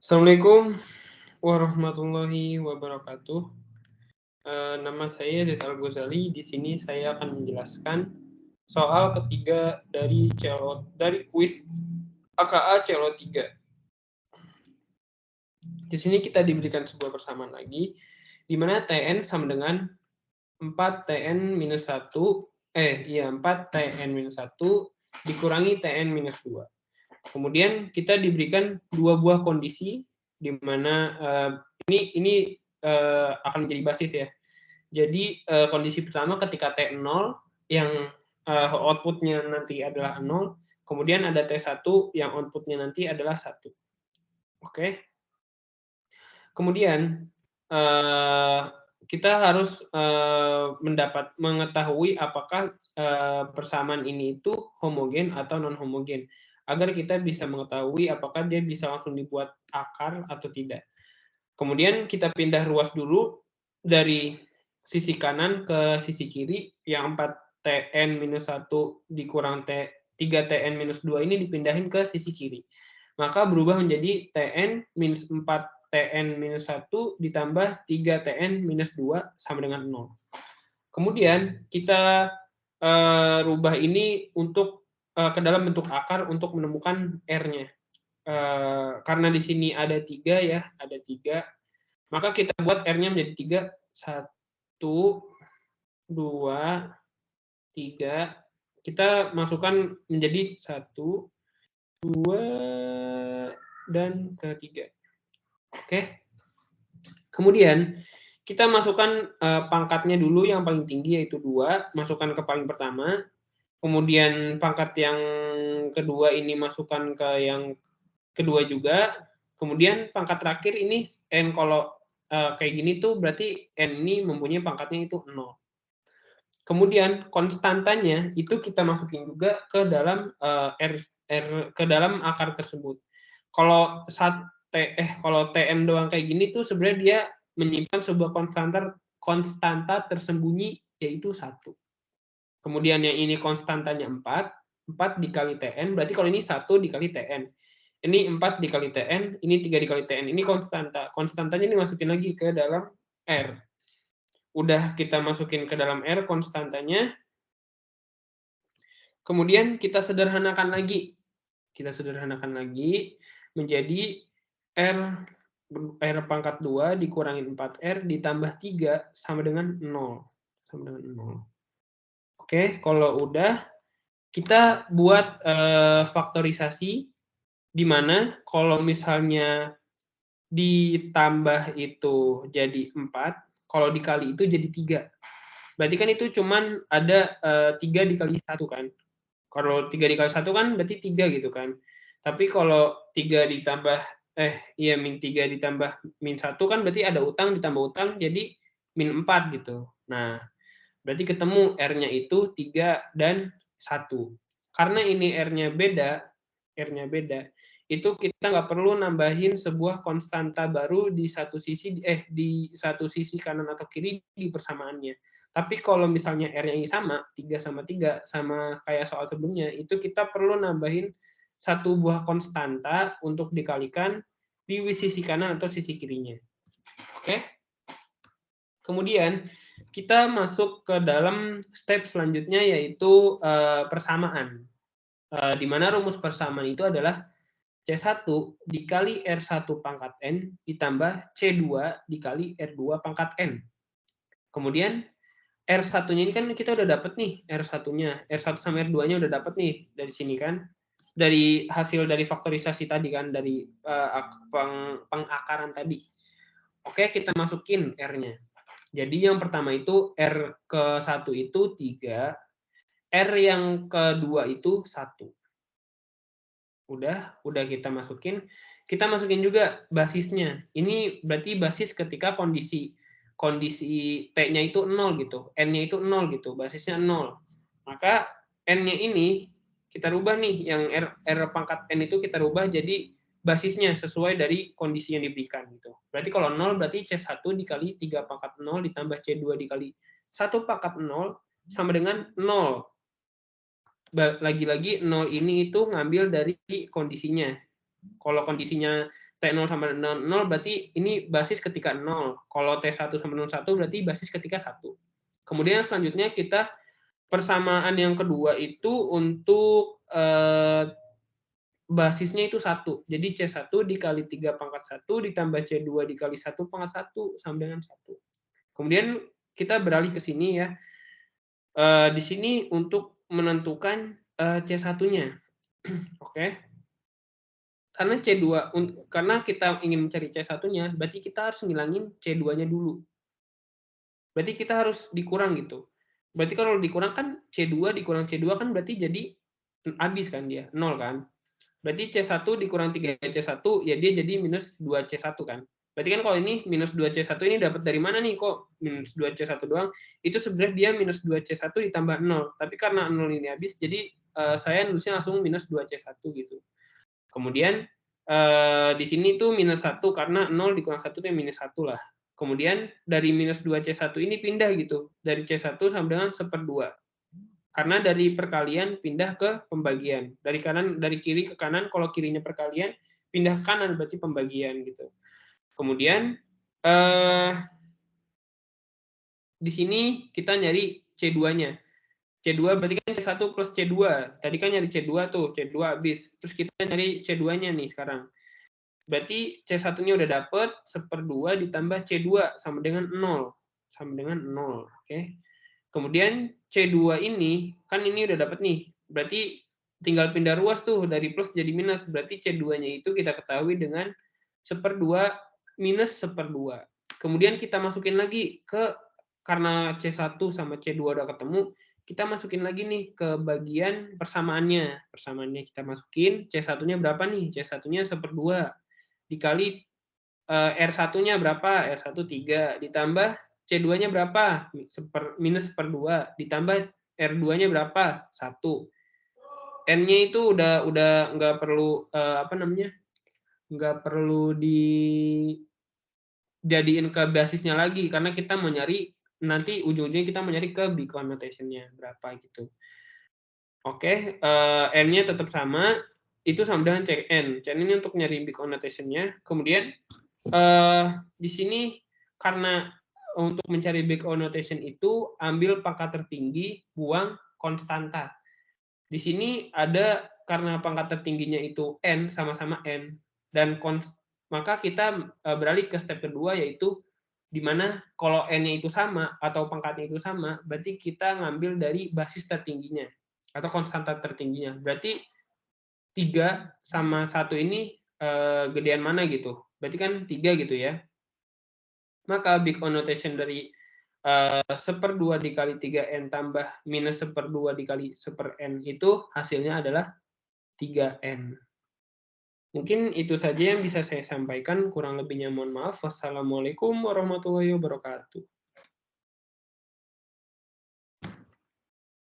Assalamualaikum warahmatullahi wabarakatuh. Nama saya Zaid Al-Ghazali. Di sini saya akan menjelaskan soal ketiga dari kuis AKA CLO3. Di sini kita diberikan sebuah persamaan lagi, di mana Tn sama dengan 4Tn-1, 4Tn-1 dikurangi Tn-2. Kemudian kita diberikan dua buah kondisi, di mana ini akan menjadi basis ya. Jadi kondisi pertama ketika T0 yang outputnya nanti adalah 0, kemudian ada T1 yang outputnya nanti adalah 1. Oke. Kemudian kita harus mengetahui apakah persamaan ini itu homogen atau non homogen, agar kita bisa mengetahui apakah dia bisa langsung dibuat akar atau tidak. Kemudian kita pindah ruas dulu dari sisi kanan ke sisi kiri, yang 4Tn-1 dikurang 3Tn-2 ini dipindahin ke sisi kiri. Maka berubah menjadi Tn-4Tn-1 ditambah 3Tn-2 sama dengan 0. Kemudian kita rubah ini untuk ke dalam bentuk akar untuk menemukan R-nya. Karena di sini ada 3 ya, ada 3, maka kita buat R-nya menjadi 3, 1, 2, 3. Kita masukkan menjadi 1, 2, dan ketiga. Oke. Kemudian kita masukkan pangkatnya dulu, yang paling tinggi yaitu 2, masukkan ke paling pertama. Kemudian pangkat yang kedua ini masukkan ke yang kedua juga. Kemudian pangkat terakhir ini n, kalau kayak gini tuh berarti n ini mempunyai pangkatnya itu 0. Kemudian konstantanya itu kita masukin juga ke dalam ke dalam akar tersebut. Kalau kalau Tn doang kayak gini tuh sebenarnya dia menyimpan sebuah konstanta tersembunyi yaitu 1. Kemudian yang ini konstantanya 4 dikali Tn, berarti kalau ini 1 dikali Tn. Ini 4 dikali Tn, ini 3 dikali Tn, ini konstanta. Konstantanya ini masukin lagi ke dalam R. Udah kita masukin ke dalam R konstantanya. Kemudian kita sederhanakan lagi. Kita sederhanakan lagi menjadi R pangkat 2 dikurangi 4R ditambah 3 sama dengan 0. Sama dengan 0. Oke, kalau udah kita buat faktorisasi, di mana kalau misalnya ditambah itu jadi 4, kalau dikali itu jadi 3. Berarti kan itu cuman ada 3 dikali 1 kan. Kalau 3 dikali 1 kan berarti 3 gitu kan. Tapi kalau 3 ditambah min 3 ditambah min 1 kan berarti ada utang ditambah utang jadi min 4 gitu. Nah, berarti ketemu R-nya itu 3 dan 1. Karena ini R-nya beda, itu kita nggak perlu nambahin sebuah konstanta baru di satu sisi kanan atau kiri di persamaannya. Tapi kalau misalnya R-nya ini sama, 3 sama 3, sama kayak soal sebelumnya, itu kita perlu nambahin satu buah konstanta untuk dikalikan di sisi kanan atau sisi kirinya. Oke? Kemudian kita masuk ke dalam step selanjutnya, yaitu persamaan. Di mana rumus persamaan itu adalah C1 dikali R1 pangkat N ditambah C2 dikali R2 pangkat N. Kemudian R1-nya ini kan kita udah dapat nih, R1-nya. R1 sama R2-nya udah dapat nih dari sini kan. Dari hasil dari faktorisasi tadi kan, dari pengakaran tadi. Oke, kita masukin R-nya. Jadi yang pertama itu R ke-1 itu 3, R yang kedua itu 1. Udah kita masukin. Kita masukin juga basisnya. Ini berarti basis ketika kondisi T-nya itu 0 gitu, N-nya itu 0 gitu, basisnya 0. Maka N-nya ini kita rubah nih, yang R pangkat N itu kita rubah jadi basisnya sesuai dari kondisi yang diberikan gitu. Berarti kalau 0 berarti C1 dikali 3 pangkat 0 ditambah C2 dikali 1 pangkat 0 sama dengan 0. Lagi-lagi 0 ini itu ngambil dari kondisinya. Kalau kondisinya T0 sama dengan 0 berarti ini basis ketika 0. Kalau T1 sama dengan 1 berarti basis ketika 1. Kemudian selanjutnya kita persamaan yang kedua itu untuk basisnya itu 1. Jadi C1 dikali 3 pangkat 1 ditambah C2 dikali 1 pangkat 1 sama dengan 1. Kemudian kita beralih ke sini ya. Di sini untuk menentukan C1-nya. Oke. Karena kita ingin mencari C1-nya, berarti kita harus ngilangin C2-nya dulu. Berarti kita harus dikurang gitu. Berarti kalau dikurang kan C2 dikurang C2 kan berarti jadi habis kan dia, 0 kan. Berarti C1 dikurang 3C1 ya dia jadi minus 2C1 kan. Berarti kan kalau ini minus 2C1 ini dapat dari mana nih kok minus 2C1 doang? Itu sebenarnya dia minus 2C1 ditambah 0. Tapi karena 0 ini habis jadi saya nulisnya langsung minus 2C1 gitu. Kemudian di sini tuh minus 1 karena 0 dikurang 1 itu minus 1 lah. Kemudian dari minus 2C1 ini pindah gitu. Dari C1 sama dengan 1/2. Karena dari perkalian pindah ke pembagian. Dari kiri ke kanan, kalau kirinya perkalian, pindah ke kanan berarti pembagian gitu. Kemudian di sini kita nyari C2-nya. C2 berarti kan C1 plus C2. Tadi kan nyari C2 tuh, C2 habis. Terus kita nyari C2-nya nih sekarang. Berarti C1-nya udah dapet, 1/2 ditambah C2 sama dengan 0. Sama dengan 0. Oke. Kemudian C2 ini, kan ini udah dapet nih. Berarti tinggal pindah ruas tuh, dari plus jadi minus. Berarti C2-nya itu kita ketahui dengan 1/2 minus 1/2. Kemudian kita masukin lagi karena C1 sama C2 udah ketemu, kita masukin lagi nih ke bagian persamaannya. Persamaannya kita masukin, C1-nya berapa nih? C1-nya 1/2 dikali R1-nya berapa? R1 3 ditambah C2-nya berapa? Minus 1/2 ditambah R2-nya berapa? 1. N-nya itu udah nggak perlu nggak perlu dijadiin ke basisnya lagi karena kita mau nyari nanti ujung-ujungnya kita mau nyari ke big connotation-nya berapa gitu. Oke, N-nya tetap sama, itu sama dengan Cn. Cn ini untuk nyari big connotation-nya. Kemudian di sini karena untuk mencari big connotation itu ambil pangkat tertinggi, buang konstanta. Di sini ada karena pangkat tertingginya itu n sama-sama n dan maka kita beralih ke step kedua yaitu di mana kalau n-nya itu sama atau pangkatnya itu sama, berarti kita ngambil dari basis tertingginya atau konstanta tertingginya. Berarti 3 sama 1 ini gedean mana gitu. Berarti kan 3 gitu ya. Maka big connotation dari 1/2 dikali 3n tambah minus 1/2 dikali 1/n itu hasilnya adalah 3n. Mungkin itu saja yang bisa saya sampaikan, kurang lebihnya mohon maaf. Wassalamualaikum warahmatullahi wabarakatuh.